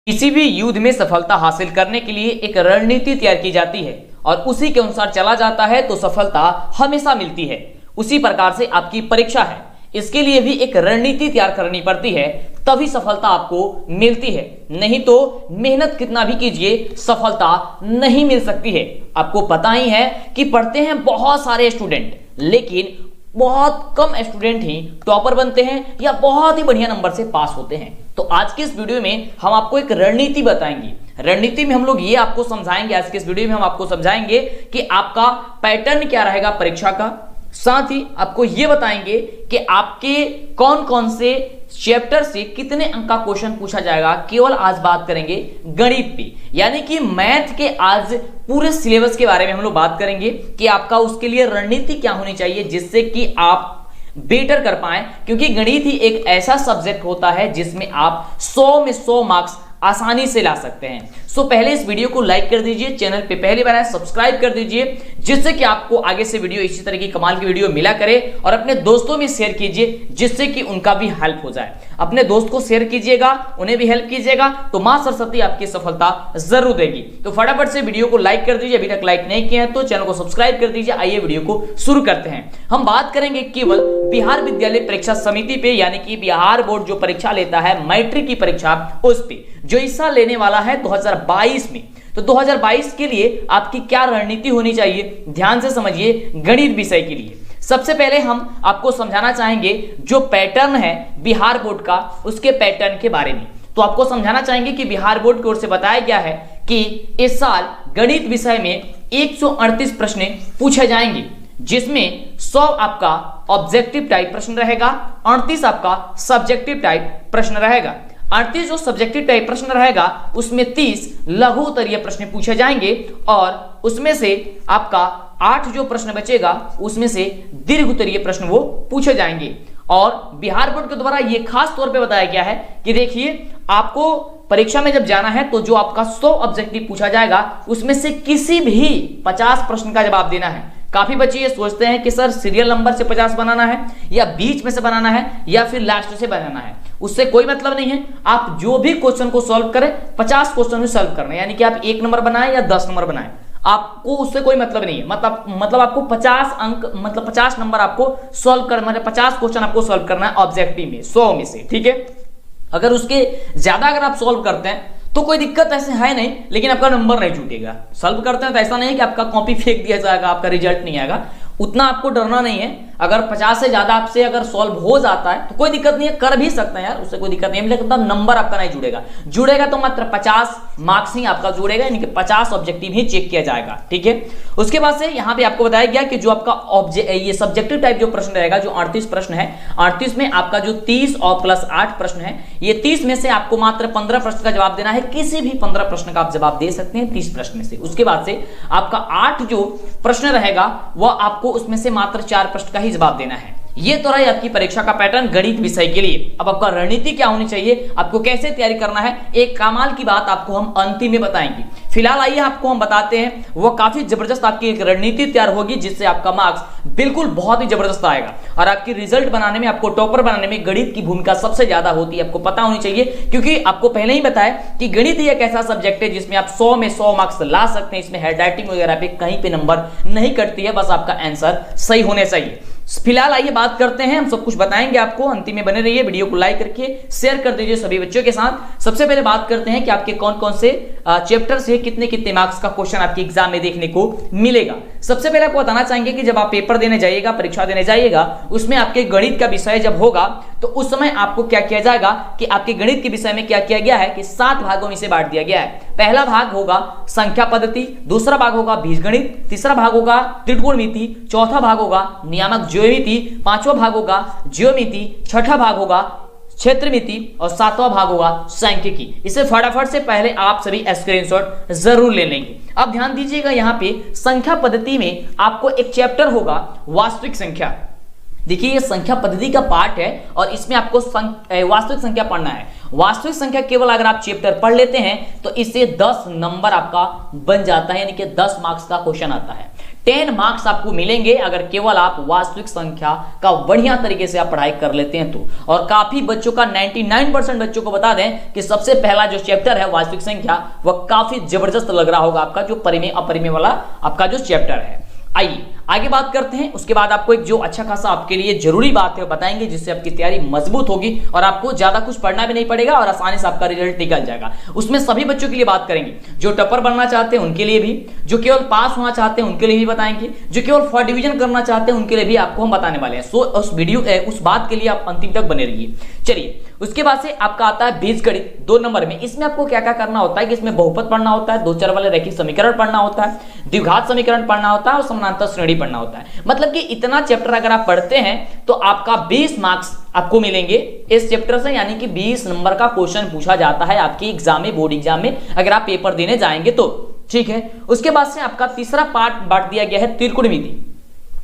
किसी भी युद्ध में सफलता हासिल करने के लिए एक रणनीति तैयार की जाती है और उसी के अनुसार चला जाता है तो सफलता हमेशा मिलती है। उसी प्रकार से आपकी परीक्षा है, इसके लिए भी एक रणनीति तैयार करनी पड़ती है, तभी सफलता आपको मिलती है। नहीं तो मेहनत कितना भी कीजिए सफलता नहीं मिल सकती है। आपको पता ही है कि पढ़ते हैं बहुत सारे स्टूडेंट, लेकिन बहुत कम स्टूडेंट ही टॉपर बनते हैं या बहुत ही बढ़िया नंबर से पास होते हैं। तो आज के इस वीडियो में हम आपको एक रणनीति बताएंगे। रणनीति में हम लोग ये आपको समझाएंगे, आज के इस वीडियो में हम आपको समझाएंगे कि आपका पैटर्न क्या रहेगा परीक्षा का। साथ ही आपको ये बताएंगे कि आपके कौन कौन से चैप्टर से कितने अंक का क्वेश्चन पूछा जाएगा। केवल आज बात करेंगे गणित पे, यानी कि मैथ के आज पूरे सिलेबस के बारे में हम लोग बात करेंगे कि आपका उसके लिए रणनीति क्या होनी चाहिए जिससे कि आप बेटर कर पाए। क्योंकि गणित ही एक ऐसा सब्जेक्ट होता है जिसमें आप 100 में 100 मार्क्स आसानी से ला सकते हैं। सो पहले इस वीडियो को लाइक कर दीजिए, चैनल पे पहली बार आए सब्सक्राइब कर दीजिए, जिससे कि आपको आगे से वीडियो इसी तरह की कमाल की वीडियो मिला करे। और अपने दोस्तों में शेयर कीजिए जिससे कि उनका भी हेल्प हो जाए। अपने दोस्त को शेयर कीजिएगा, उन्हें भी हेल्प कीजिएगा, तो मां सरस्वती आपकी सफलता जरूर देगी। तो फटाफट से वीडियो को लाइक कर दीजिए, अभी तक लाइक नहीं किया है तो चैनल को सब्सक्राइब कर दीजिए। आइए वीडियो को शुरू करते हैं। हम बात करेंगे केवल बिहार विद्यालय परीक्षा समिति पे, यानी कि बिहार बोर्ड जो परीक्षा लेता है मैट्रिक की परीक्षा, उस पे जो इस साल लेने वाला है 2022 में। तो 2022 के लिए आपकी क्या रणनीति होनी चाहिए, ध्यान से समझिए गणित विषय के लिए। सबसे पहले हम आपको समझाना चाहेंगे जो पैटर्न है बिहार बोर्ड का, उसके पैटर्न के बारे में। तो आपको समझाना चाहेंगे कि बिहार बोर्ड की ओर से बताया गया है कि इस साल गणित विषय में 138 प्रश्न पूछे जाएंगे, जिसमें 100 आपका ऑब्जेक्टिव टाइप प्रश्न रहेगा, 38 आपका सब्जेक्टिव टाइप प्रश्न रहेगा। 38 जो सब्जेक्टिव टाइप प्रश्न रहेगा उसमें 30 लघु उत्तरीय प्रश्न पूछे जाएंगे और उसमें से आपका 8 जो प्रश्न बचेगा उसमें से दीर्घ उत्तरीय प्रश्न वो पूछे जाएंगे। और बिहार बोर्ड के द्वारा ये खास तौर पे बताया गया है कि देखिए आपको परीक्षा में जब जाना है तो जो आपका 100 ऑब्जेक्टिव पूछा जाएगा उसमें से किसी भी 50 प्रश्न का जवाब देना है। काफी बच्चे ये सोचते हैं कि सर सीरियल नंबर से 50 बनाना है या बीच में से बनाना है या फिर लास्ट से बनाना है। उससे कोई मतलब नहीं है। आप जो भी क्वेश्चन को सॉल्व करें 50 क्वेश्चन में सॉल्व करना है, यानी कि आप 1 नंबर बनाएं या 10 नंबर बनाएं, आपको उससे कोई मतलब नहीं है। मतलब आपको 50 अंक मतलब 50 नंबर आपको सॉल्व करना है, 50 क्वेश्चन आपको सॉल्व करना है ऑब्जेक्टिव में 100 में से, ठीक है। अगर उसके ज्यादा अगर आप सॉल्व करते हैं तो कोई दिक्कत ऐसे है नहीं, लेकिन आपका नंबर नहीं छूटेगा। सॉल्व करते हैं तो ऐसा नहीं है कि आपका कॉपी फेंक दिया जाएगा, आपका रिजल्ट नहीं आएगा, उतना आपको डरना नहीं है। अगर 50 से ज्यादा आपसे अगर सॉल्व हो जाता है तो कोई दिक्कत नहीं है, कर भी सकते हैं यार, उससे कोई दिक्कत नहीं है, लेकिन नंबर आपका नहीं जुड़ेगा तो मात्र 50 मार्क्स ही आपका जुड़ेगा, यानी कि 50 ऑब्जेक्टिव ही चेक किया जाएगा, ठीक है। उसके बाद से यहाँ पे आपको बताया गया कि जो आपका ये सब्जेक्टिव टाइप जो प्रश्न रहेगा, जो 38 प्रश्न है, 38 में आपका जो 30 और प्लस 8 प्रश्न है, ये 30 में से आपको मात्र 15 प्रश्न का जवाब देना है। किसी भी 15 प्रश्न का आप जवाब दे सकते हैं 30 प्रश्न में से। उसके बाद से आपका 8 जो प्रश्न रहेगा वह आपको उसमें से मात्र 4 प्रश्न का ही जवाब देना है। ये तो रही आपकी परीक्षा का पैटर्न गणित विषय के लिए। अब आपका रणनीति क्या होनी चाहिए, आपको कैसे तैयारी करना है, एक कमाल की बात आपको हम अंतिम में बताएंगे। फिलहाल आइए आपको हम बताते हैं, वो काफी जबरदस्त आपकी एक रणनीति तैयार होगी जिससे आपका मार्क्स बिल्कुल बहुत ही जबरदस्त आएगा और आपकी रिजल्ट बनाने में, आपको टॉपर बनाने में गणित की भूमिका सबसे ज्यादा होती है। आपको पता होनी चाहिए, क्योंकि आपको पहले ही बताया कि गणित ही एक ऐसा सब्जेक्ट है जिसमें आप 100 में 100 मार्क्स ला सकते हैं। इसमें हैंडराइटिंग वगैरह पे कहीं पे नंबर नहीं कटती है, बस आपका आंसर सही होने चाहिए। फिलहाल आइए बात करते हैं, हम सब कुछ बताएंगे आपको, अंतिम में बने रहिए। वीडियो को लाइक करके शेयर कर दीजिए सभी बच्चों के साथ। सबसे पहले बात करते हैं कि आपके कौन कौन से चैप्टर से कितने कितने मार्क्स का क्वेश्चन आपके एग्जाम में देखने को मिलेगा। सबसे पहले आपको बताना चाहेंगे कि जब आप पेपर देने जाइएगा, परीक्षा देने जाइएगा, उसमें आपके गणित का विषय जब होगा तो उस समय आपको क्या किया जाएगा कि आपके गणित के विषय में क्या किया गया है कि 7 भागों में से बांट दिया गया है। पहला भाग होगा संख्या पद्धति, दूसरा भाग होगा बीजगणित, तीसरा भाग होगा त्रिकोणमिति, चौथा भाग होगा नियामक ज्यामिति, पांचवा भाग होगा ज्यामिति, छठा भाग होगा क्षेत्रमिति और 7वां भाग होगा सांख्यिकी। इसे फटाफट से पहले आप सभी स्क्रीनशॉट जरूर ले लेंगे। अब ध्यान दीजिएगा, यहाँ पे संख्या पद्धति में आपको एक चैप्टर होगा वास्तविक संख्या। देखिए ये संख्या पद्धति का पार्ट है और इसमें आपको वास्तविक संख्या पढ़ना है। वास्तविक संख्या केवल अगर आप चैप्टर पढ़ लेते हैं तो इससे 10 नंबर आपका बन जाता है, यानी कि 10 मार्क्स का क्वेश्चन आता है, 10 मार्क्स आपको मिलेंगे अगर केवल आप वास्तविक संख्या का बढ़िया तरीके से आप पढ़ाई कर लेते हैं तो। और काफी बच्चों का 99% बच्चों को बता दें कि सबसे पहला जो चैप्टर है वास्तविक संख्या वह काफी जबरदस्त लग रहा होगा आपका, जो परिमेय अपरिमेय वाला आपका जो चैप्टर है। आइए आगे बात करते हैं। उसके बाद आपको एक जो अच्छा खासा आपके लिए जरूरी बात है बताएंगे, जिससे आपकी तैयारी मजबूत होगी और आपको ज्यादा कुछ पढ़ना भी नहीं पड़ेगा और आसानी से आपका रिजल्ट निकल जाएगा। उसमें सभी बच्चों के लिए बात करेंगे, जो टॉपर बनना चाहते हैं उनके लिए भी, जो केवल पास होना चाहते हैं उनके लिए भी बताएंगे, जो केवल फर्स्ट डिवीजन करना चाहते हैं उनके लिए भी आपको हम बताने वाले हैं। सो उस वीडियो उस बात के लिए आप अंतिम तक बने रहिए। चलिए उसके बाद से आपका आता है बीजगणित 2 नंबर में। इसमें आपको क्या क्या करना होता है कि इसमें बहुपद पढ़ना होता है, दो चर वाले रैखिक समीकरण पढ़ना होता है, द्विघात समीकरण पढ़ना होता है और समानांतर श्रेणी पढ़ना होता है। मतलब कि इतना चैप्टर अगर आप पढ़ते हैं तो आपका 20 मार्क्स आपको मिलेंगे इस चैप्टर से, यानी कि 20 नंबर का क्वेश्चन पूछा जाता है आपकी एग्जाम में, बोर्ड एग्जाम में अगर आप पेपर देने जाएंगे तो। ठीक है, उसके बाद से आपका तीसरा पार्ट बांट दिया गया है त्रिकोणमिति।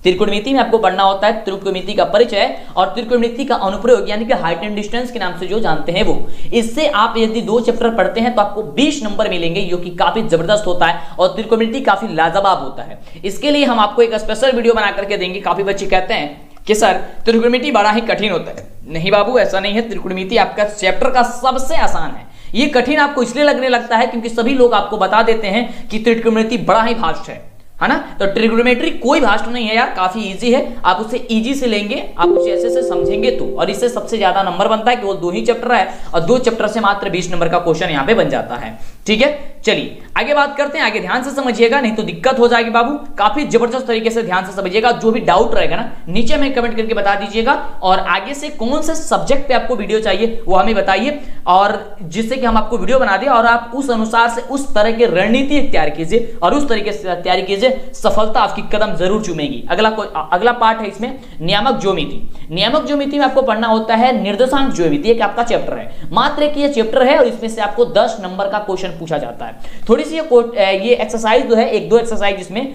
त्रिकोणमिति में आपको पढ़ना होता है त्रिकोणमिति का परिचय और त्रिकोणमिति का अनुप्रयोग, यानी कि हाइट एंड डिस्टेंस के नाम से जो जानते हैं वो। इससे आप यदि 2 चैप्टर पढ़ते हैं तो आपको 20 नंबर मिलेंगे, जो कि काफी जबरदस्त होता है और त्रिकोणमिति काफी लाजवाब होता है। इसके लिए हम आपको एक स्पेशल वीडियो बना करके देंगे। काफी बच्चे कहते हैं कि सर त्रिकोणमिति बड़ा ही कठिन होता है। नहीं बाबू, ऐसा नहीं है। त्रिकोणमिति आपका चैप्टर का सबसे आसान है। ये कठिन आपको इसलिए लगने लगता है क्योंकि सभी लोग आपको बता देते हैं कि त्रिकोणमिति बड़ा ही भास्ट है ना। तो ट्रिग्नोमेट्री कोई भास्ट नहीं है यार, काफी इजी है। आप उसे इजी से लेंगे, आप उसे ऐसे से समझेंगे तो। और इससे सबसे ज्यादा नंबर बनता है कि वो 2 ही चैप्टर है और 2 चैप्टर से मात्र 20 नंबर का क्वेश्चन यहाँ पे बन जाता है। ठीक है, चलिए आगे बात करते हैं। आगे ध्यान से समझिएगा, नहीं तो दिक्कत हो जाएगी बाबू। काफी जबरदस्त तरीके से ध्यान से समझिएगा। जो भी डाउट रहेगा ना नीचे में कमेंट करके बता दीजिएगा, और आगे से कौन से सब्जेक्ट पे आपको वीडियो चाहिए वो हमें बताइए, और जिससे कि हम आपको वीडियो बना दें और आप उस अनुसार से उस तरह की रणनीति तैयार कीजिए और उस तरीके से तैयारी कीजिए, सफलता आपकी कदम जरूर चूमेगी। अगला पार्ट है इसमें नियामक ज्योमिति। नियामक ज्योमिति में आपको पढ़ना होता है निर्देशांक ज्योमिति, एक आपका चैप्टर है, मात्र एक ये चैप्टर है और इसमें से आपको 10 नंबर का क्वेश्चन पूछा जाता है। थोड़ी सी ये एक्सरसाइज जो है, 1-2 एक्सरसाइज इसमें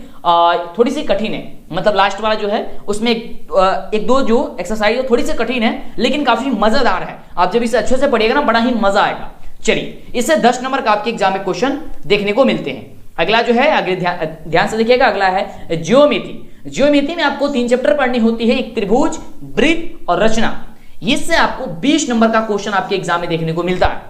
थोड़ी सी कठिन है। मतलब लास्ट वाला जो है उसमें 1-2 जो एक्सरसाइज है थोड़ी सी कठिन है, लेकिन काफी मजेदार है। आप जब इसे अच्छे से पढ़िएगा ना, बड़ा ही मजा आएगा। चलिए, इससे 10 नंबर का आपके एग्जाम में क्वेश्चन देखने को मिलते हैं। अगला जो है, आगे ध्यान से देखिएगा, अगला है ज्योमिति। ज्योमिति में आपको 3 चैप्टर पढ़नी होती है, एक त्रिभुज, वृत्त और रचना। इससे आपको 20 नंबर का क्वेश्चन आपके एग्जाम में देखने को मिलता है,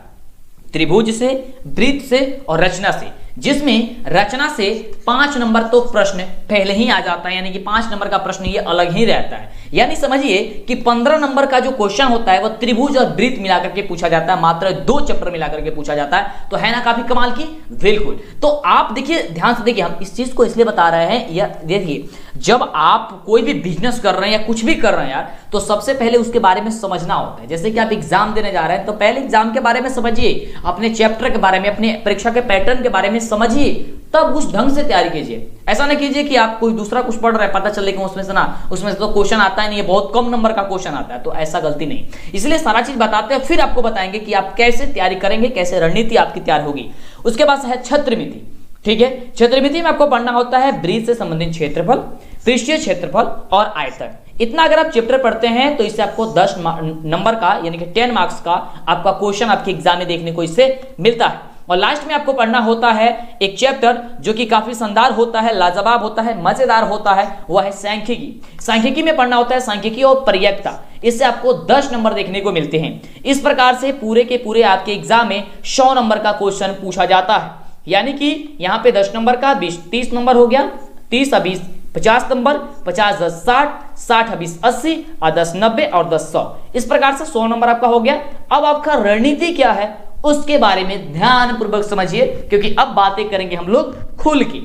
त्रिभुज से, वृत्त से और रचना से। जिसमें रचना से 5 नंबर तो प्रश्न पहले ही आ जाता है, यानी कि 5 नंबर का प्रश्न ये अलग ही रहता है। यानी समझिए कि 15 नंबर का जो क्वेश्चन होता है वह त्रिभुज और वृत्त मिलाकर के पूछा जाता है, मात्र 2 चैप्टर मिलाकर के पूछा जाता है। तो है ना काफी कमाल की? बिल्कुल। तो आप देखिए, ध्यान से देखिए, हम इस चीज को इसलिए बता रहे हैं, या देखिए जब आप कोई भी बिजनेस कर रहे हैं या कुछ भी कर रहे हैं यार, तो सबसे पहले उसके बारे में समझना होता है। जैसे कि आप एग्जाम देने जा रहे हैं तो पहले एग्जाम के बारे में समझिए, अपने चैप्टर के बारे में, अपने परीक्षा के पैटर्न के बारे में समझिए, तब उस ढंग से तैयारी कीजिए। ऐसा ना कीजिए कि आप कोई दूसरा कुछ पढ़ रहे हैं, पता चले कि उसमें से तो क्वेश्चन आता है नहीं, बहुत कम नंबर का क्वेश्चन आता है। तो ऐसा गलती नहीं, इसलिए सारा चीज बताते हैं, फिर आपको बताएंगे कि आप कैसे तैयारी करेंगे, कैसे रणनीति आपकी तैयार होगी। उसके बाद है छत्रमिति। ठीक है, छत्रमिति में आपको पढ़ना होता है वृत्त से संबंधित क्षेत्रफल, पृष्ठीय क्षेत्रफल और आयतन। इतना अगर आप चैप्टर पढ़ते हैं तो इससे आपको 10 नंबर का, यानी कि 10 मार्क्स का आपका क्वेश्चन आपके एग्जाम में देखने को इससे मिलता है। और लास्ट में आपको पढ़ना होता है एक चैप्टर जो कि काफी शानदार होता है, लाजवाब होता है, मजेदार होता है, वह है सांख्यिकी। सांख्यिकी में पढ़ना होता है सांख्यिकी और पर्यायता। इससे आपको 10 नंबर देखने को मिलते हैं। इस प्रकार से पूरे के पूरे आपके एग्जाम में 100 नंबर का क्वेश्चन पूछा जाता है। यानी कि यहाँ पे 10 नंबर का 30 नंबर हो गया, 30 और 20 50 नंबर, 50 10 60, 60 20 80 और 10 90 और 10 100। इस प्रकार से 100 नंबर आपका हो गया। अब आपका रणनीति क्या है उसके बारे में ध्यान पूर्वक समझिए, क्योंकि अब बातें करेंगे हम लोग खुल की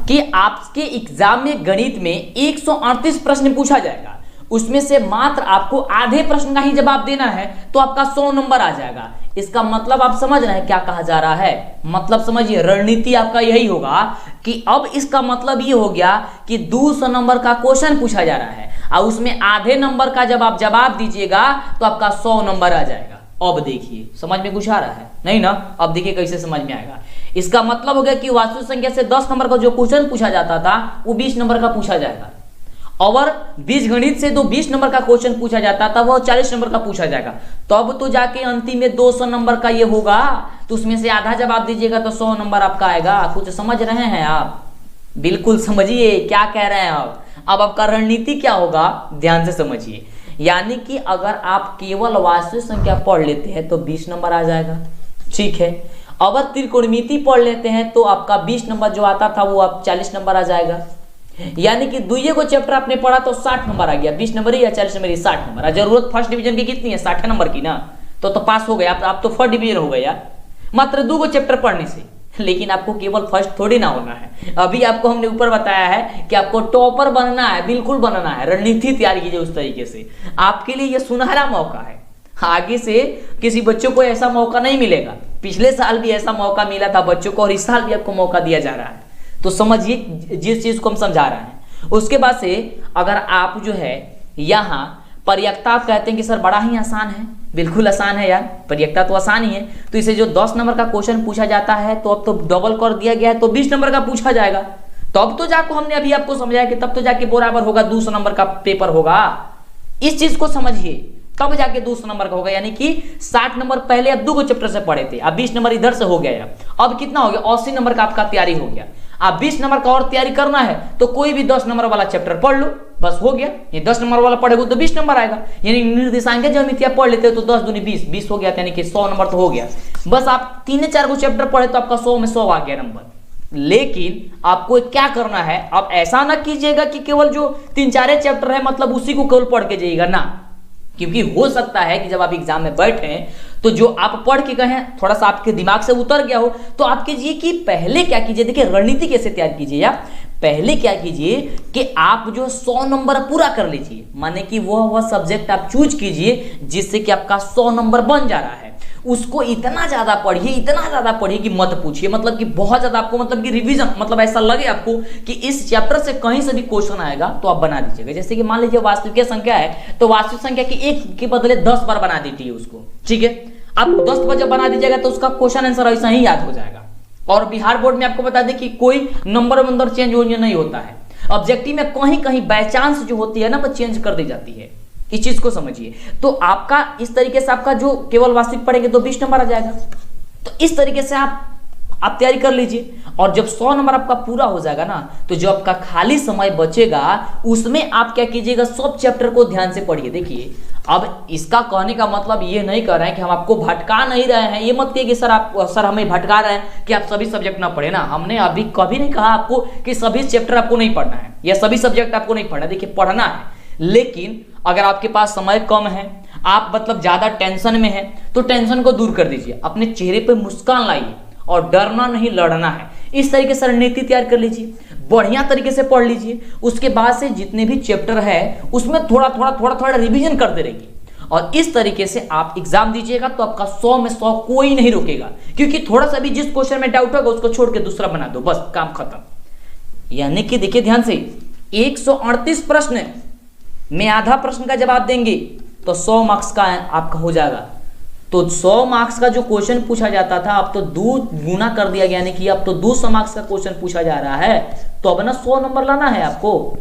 कि आपके एग्जाम में गणित में 138 प्रश्न पूछा जाएगा, उसमें से मात्र आपको आधे प्रश्न का ही जवाब देना है तो आपका 100 नंबर आ जाएगा। इसका मतलब आप समझ रहे हैं क्या कहा जा रहा है? मतलब समझिए, रणनीति आपका यही होगा कि अब इसका मतलब ये हो गया कि 200 नंबर का क्वेश्चन पूछा जा रहा है और उसमें आधे नंबर का जब आप जवाब दीजिएगा तो आपका 100 नंबर आ जाएगा। अब देखिए समझ में कुछ आ रहा है? नहीं ना? अब देखिए कैसे समझ में आएगा। इसका मतलब हो गया कि वास्तविक संख्या से 10 नंबर का जो क्वेश्चन पूछा जाता था वो 20 नंबर का पूछा जाएगा, और बीजगणित से 20 नंबर का क्वेश्चन पूछा जाता था वो 40 नंबर का पूछा जाएगा। तब तो जाके अंतिम में 200 नंबर का ये होगा, तो उसमें से आधा जवाब दीजिएगा तो 100 नंबर आपका आएगा। कुछ समझ रहे हैं आप? बिल्कुल समझिए क्या कह रहे हैं आप। अब आपका रणनीति क्या होगा, ध्यान से समझिए। यानी कि अगर आप केवल वास्तविक संख्या पढ़ लेते हैं तो 20 नंबर आ जाएगा, ठीक है। अगर त्रिकोणमिति पढ़ लेते हैं तो आपका 20 नंबर जो आता था वो आप 40 नंबर आ जाएगा। यानी कि दुइये को चैप्टर आपने पढ़ा तो 60 नंबर आ गया, 20 नंबर या 40 नंबर, 60 नंबर। जरूरत फर्स्ट डिवीजन की कितनी है, 60 नंबर की ना, तो पास हो गए आप तो फर्स्ट डिवीजन हो गए यार, मात्र 2 को चैप्टर पढ़ने से। लेकिन आपको केवल फर्स्ट थोड़ी ना होना है। अभी आपको हमने ऊपर बताया है कि आपको टॉपर बनना है, बिल्कुल बनना है। रणनीति तैयार कीजिए उस तरीके से, आपके लिए यह सुनहरा मौका है। आगे से किसी बच्चों को ऐसा मौका नहीं मिलेगा। पिछले साल भी ऐसा मौका मिला था बच्चों को और इस साल भी आपको मौका दिया जा रहा है। तो समझिए जिस चीज को हम समझा रहे हैं। उसके बाद से अगर आप जो है यहाँ पर्यायता, आप कहते हैं कि सर बड़ा ही आसान है, बिल्कुल आसान है यार, पर्यायता तो आसान ही है। तो इसे जो 10 नंबर का क्वेश्चन पूछा जाता है तो अब तो डबल कर दिया गया है तो 20 नंबर का पूछा जाएगा। तो अब तो जाकर हमने अभी आपको समझाया कि तब तो जाके बराबर होगा 200 नंबर का पेपर होगा। इस चीज को समझिए, तब जाके 200 नंबर का होगा। यानी कि 60 नंबर पहले आप 2 चैप्टर से पढ़े थे, अब 20 नंबर इधर से हो गया। अब कितना हो गया, 80 नंबर का आपका तैयारी हो गया। आप 20 नंबर का और तैयारी करना है तो कोई भी 10 नंबर वाला चैप्टर पढ़ लो, बस हो गया। ये 10 नंबर वाला पढ़ेगा तो 20 नंबर आएगा। यानी निर्देशांक ज्यामिति आप पढ़ लेते हो तो 10 दूनी 20, 20 हो गया, यानी कि 100 नंबर तो हो गया। बस आप 3-4 को चैप्टर पढ़े तो आपका 100 में 100 आ गया नंबर। लेकिन आपको क्या करना है, आप ऐसा ना कीजिएगा कि केवल जो 3-4 चैप्टर है मतलब उसी को केवल पढ़ के जाइएगा ना। क्योंकि हो सकता है कि जब आप एग्जाम में बैठे तो जो आप पढ़ के गए हैं थोड़ा सा आपके दिमाग से उतर गया हो, तो आप कीजिए कि पहले क्या कीजिए, देखिए रणनीति कैसे तैयार कीजिए आप। पहले क्या कीजिए कि आप जो 100 नंबर पूरा कर लीजिए, माने कि वह सब्जेक्ट आप चूज कीजिए जिससे कि आपका 100 नंबर बन जा रहा है। उसको इतना ज्यादा पढ़िए कि मत पूछिए, मतलब कि बहुत ज्यादा आपको, मतलब कि रिवीजन, मतलब ऐसा लगे आपको कि इस चैप्टर से कहीं से भी क्वेश्चन आएगा तो आप बना दीजिएगा। जैसे कि मान लीजिए वास्तविक संख्या है तो वास्तविक संख्या की 1 के बदले 10 बार बना दीजिए उसको, ठीक है। आप 10 बार जब बना दीजिएगा तो उसका क्वेश्चन आंसर ऐसा ही याद हो जाएगा। और बिहार बोर्ड में आपको बता दें कि कोई नंबर चेंज नहीं होता है। ऑब्जेक्टिव में कहीं कहीं बाय चांस जो होती है ना वो चेंज कर दी जाती है। इस चीज को समझिए। तो आपका इस तरीके से आपका जो केवल वास्तविक पढ़ेंगे तो 20 नंबर आ जाएगा। तो इस तरीके से आप तैयारी कर लीजिए। और जब 100 नंबर आपका पूरा हो जाएगा ना तो जो आपका खाली समय बचेगा उसमें आप क्या कीजिएगा, सब चैप्टर को ध्यान से पढ़िए। देखिए अब इसका कहने का मतलब ये नहीं कर रहे हैं कि हम आपको भटका नहीं रहे हैं। ये मत कहिए कि सर हमें भटका रहे हैं कि आप सभी सब्जेक्ट ना पढ़े ना। हमने अभी कभी नहीं कहा आपको कि सभी चैप्टर आपको नहीं पढ़ना है या सभी सब्जेक्ट आपको नहीं पढ़ना है। देखिए पढ़ना है, लेकिन अगर आपके पास समय कम है, आप मतलब ज्यादा टेंशन में है तो टेंशन को दूर कर दीजिए, अपने चेहरे पे मुस्कान लाइए और डरना नहीं लड़ना है। इस तरीके से रणनीति तैयार कर लीजिए, बढ़िया तरीके से पढ़ लीजिए। उसके बाद से जितने भी चैप्टर है उसमें थोड़ा रिवीजन करते रहिए और इस तरीके से आप एग्जाम दीजिएगा तो आपका 100 में 100 कोई नहीं रोकेगा। क्योंकि थोड़ा सा भी जिस क्वेश्चन में डाउट होगा उसको छोड़ के दूसरा बना दो, बस काम खत्म। यानी कि देखिए ध्यान से, 138 प्रश्न में आधा प्रश्न का जवाब देंगे तो 100 मार्क्स का आपका हो जाएगा। तो 100 मार्क्स का जो क्वेश्चन पूछा जाता था अब तो 2 गुना कर दिया गया, यानी कि अब तो 200 मार्क्स का क्वेश्चन पूछा जा रहा है। तो अब ना 100 नंबर लाना है आपको।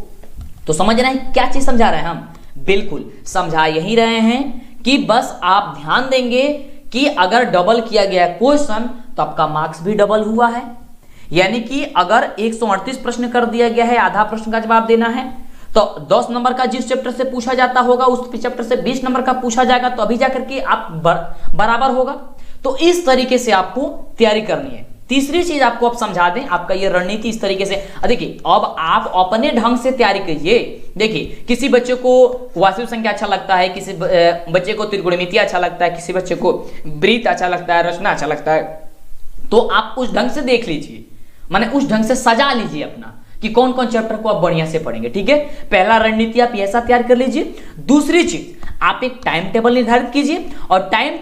तो समझ रहे हैं क्या चीज समझा रहे हैं हम? बिल्कुल समझा यही रहे हैं कि बस आप ध्यान देंगे कि अगर डबल किया गया क्वेश्चन तो आपका मार्क्स भी डबल हुआ है। यानी कि अगर 138 प्रश्न कर दिया गया है, आधा प्रश्न का जवाब देना है, तो 10 नंबर का जिस चैप्टर से पूछा जाता होगा उस चैप्टर से 20 नंबर का पूछा जाएगा, तो अभी जाकर के आप बराबर होगा। तो इस तरीके से आपको तैयारी करनी है। तीसरी चीज आपको अब समझा दें, आपका ये रणनीति इस तरीके से देखिए, अब आप अपने ढंग से तैयारी कीजिए। देखिए किसी बच्चे को वास्तविक संख्या अच्छा लगता है, किसी बच्चे को त्रिकोणमिति अच्छा लगता है, किसी बच्चे को वृत्त अच्छा लगता है, रचना अच्छा लगता है। तो आप उस ढंग से देख लीजिए, माने उस ढंग से सजा लीजिए अपना कि कौन कौन चैप्टर को आप बढ़िया से पढ़ेंगे। ठीक है, पहला रणनीति आप ऐसा तैयार कर लीजिए। दूसरी चीज, आप एक टाइम टेबल निर्धारित कीजिए और टाइम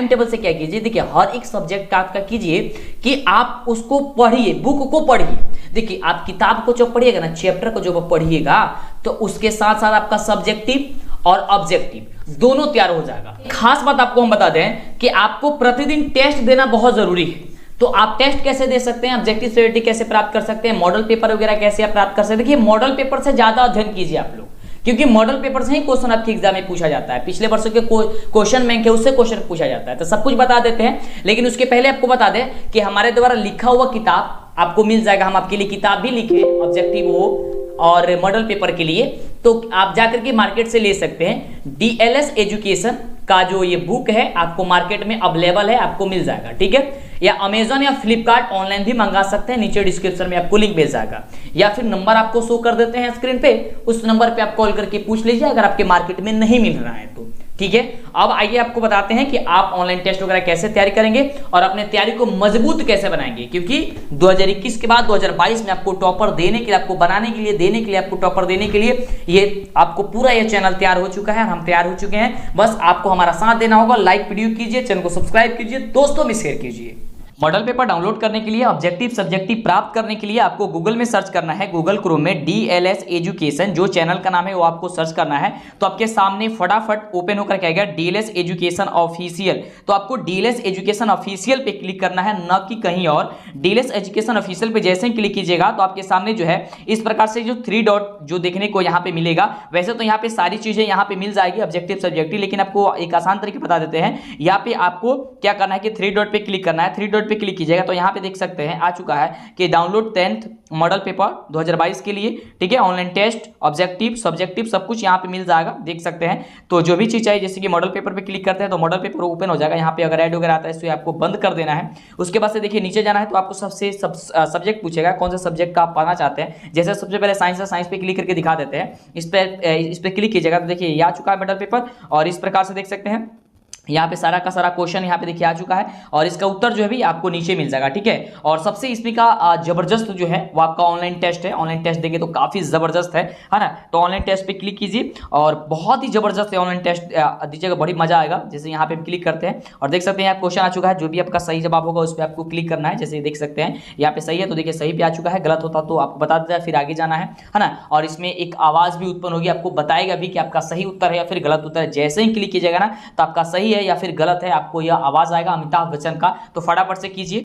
टेबल से क्या कीजिए, देखिए हर एक सब्जेक्ट का आपका कीजिए कि आप उसको पढ़िए, बुक को पढ़िए। देखिए आप किताब को जब पढ़िएगा ना, चैप्टर को जब पढ़िएगा तो उसके साथ साथ आपका सब्जेक्टिव और ऑब्जेक्टिव दोनों तैयार हो जाएगा। खास बात आपको हम बता दें कि आपको प्रतिदिन टेस्ट देना बहुत जरूरी है। तो आप टेस्ट कैसे दे सकते हैं, ऑब्जेक्टिव सेवेरिटी कैसे प्राप्त कर सकते हैं, मॉडल पेपर वगैरह कैसे आप प्राप्त कर सकते हैं। देखिए मॉडल पेपर से ज्यादा अध्ययन कीजिए आप लोग, क्योंकि मॉडल पेपर से ही क्वेश्चन आपके एग्जाम में पूछा जाता है। पिछले वर्षों के क्वेश्चन बैंक है उससे क्वेश्चन पूछा जाता है। तो सब कुछ बता देते हैं, लेकिन उसके पहले आपको बता दें कि हमारे द्वारा लिखा हुआ किताब आपको मिल जाएगा। हम आपके लिए किताब भी लिखे ऑब्जेक्टिव हो और मॉडल पेपर के लिए, तो आप जाकर के मार्केट से ले सकते हैं। डीएलएस एजुकेशन का जो ये बुक है आपको मार्केट में अवेलेबल है, आपको मिल जाएगा, ठीक है। या अमेजन या फ्लिपकार्ट ऑनलाइन भी मंगा सकते हैं, नीचे डिस्क्रिप्शन में आपको लिंक मिल जाएगा, या फिर नंबर आपको शो कर देते हैं स्क्रीन पे, उस नंबर पे आप कॉल करके पूछ लीजिए अगर आपके मार्केट में नहीं मिल रहा है तो, ठीक है। अब आइए आपको बताते हैं कि आप ऑनलाइन टेस्ट वगैरह कैसे तैयारी करेंगे और अपने तैयारी को मजबूत कैसे बनाएंगे, क्योंकि 2021 के बाद 2022 में आपको टॉपर देने के लिए, आपको बनाने के लिए, आपको टॉपर देने के लिए ये आपको पूरा ये चैनल तैयार हो चुका है, हम तैयार हो चुके हैं। बस आपको हमारा साथ देना होगा, लाइक वीडियो कीजिए, चैनल को सब्सक्राइब कीजिए, दोस्तों में शेयर कीजिए। मॉडल पेपर डाउनलोड करने के लिए, ऑब्जेक्टिव सब्जेक्टिव प्राप्त करने के लिए आपको गूगल में सर्च करना है, गूगल क्रोम में डीएलएस एजुकेशन, जो चैनल का नाम है वो आपको सर्च करना है। तो आपके सामने फटाफट ओपन होकर क्या आएगा, डीएलएस एजुकेशन ऑफिशियल। तो आपको डीएलएस एजुकेशन ऑफिशियल पे क्लिक करना है, न कि कहीं और। डीएलएस एजुकेशन ऑफिशियल पे जैसे ही क्लिक कीजिएगा तो आपके सामने जो है इस प्रकार से जो 3 डॉट जो देखने को यहाँ पे मिलेगा। वैसे तो यहाँ पे सारी चीजें यहाँ पे मिल जाएगी ऑब्जेक्टिव सब्जेक्टिव, लेकिन आपको एक आसान तरीके बता देते हैं। यहाँ पे आपको क्या करना है कि 3 डॉट पे क्लिक करना है। 3 डॉट पे क्लिक कीजिएगा तो यहाँ पे देख सकते हैं आ चुका है कि डाउनलोड 10th मॉडल पेपर 2022 के लिए, ठीक है। ऑनलाइन टेस्ट, ऑब्जेक्टिव, सब्जेक्टिव सब कुछ यहाँ पे मिल जाएगा, देख सकते हैं। तो जो भी चीज चाहिए, जैसे कि मॉडल पेपर पे क्लिक करते हैं तो मॉडल पेपर ओपन हो जाएगा। यहाँ पे अगर ऐड वगैरह आता है तो आपको बंद कर देना है। उसके बाद से देखिए नीचे जाना है तो आपको सबसे सब्जेक्ट पूछेगा कौन सा सब्जेक्ट का आप पढ़ना चाहते हैं। जैसे सबसे पहले साइंस है, साइंस पे क्लिक करके दिखा देते हैं। इस पे क्लिक कीजिएगा तो देखिए ये आ चुका है मॉडल पेपर, और इस प्रकार से देख सकते हैं यहाँ पे सारा का सारा क्वेश्चन यहाँ पे देखिए आ चुका है, और इसका उत्तर जो है भी आपको नीचे मिल जाएगा, ठीक है। और सबसे इसमें का जबरदस्त जो है वो आपका ऑनलाइन टेस्ट है। ऑनलाइन टेस्ट देंगे तो काफी जबरदस्त है ना। तो ऑनलाइन टेस्ट पे क्लिक कीजिए और बहुत ही जबरदस्त है ऑनलाइन टेस्ट दीजिएगा, बड़ी मजा आएगा। जैसे यहाँ पे क्लिक करते हैं और देख सकते हैं यहाँ क्वेश्चन आ चुका है, जो भी आपका सही जवाब होगा उस पर आपको क्लिक करना है। जैसे देख सकते हैं यहाँ पे सही है तो देखिए सही पे आ चुका है, गलत होता तो आपको बता देता है, फिर आगे जाना है ना। और इसमें एक आवाज भी उत्पन्न होगी, आपको बताएगा भी कि आपका सही उत्तर है या फिर गलत उत्तर है। जैसे ही क्लिक कीजिएगा ना तो आपका सही है या फिर गलत है, आपको यह आवाज आएगा अमिताभ बच्चन का, तो फटाफट से कीजिए।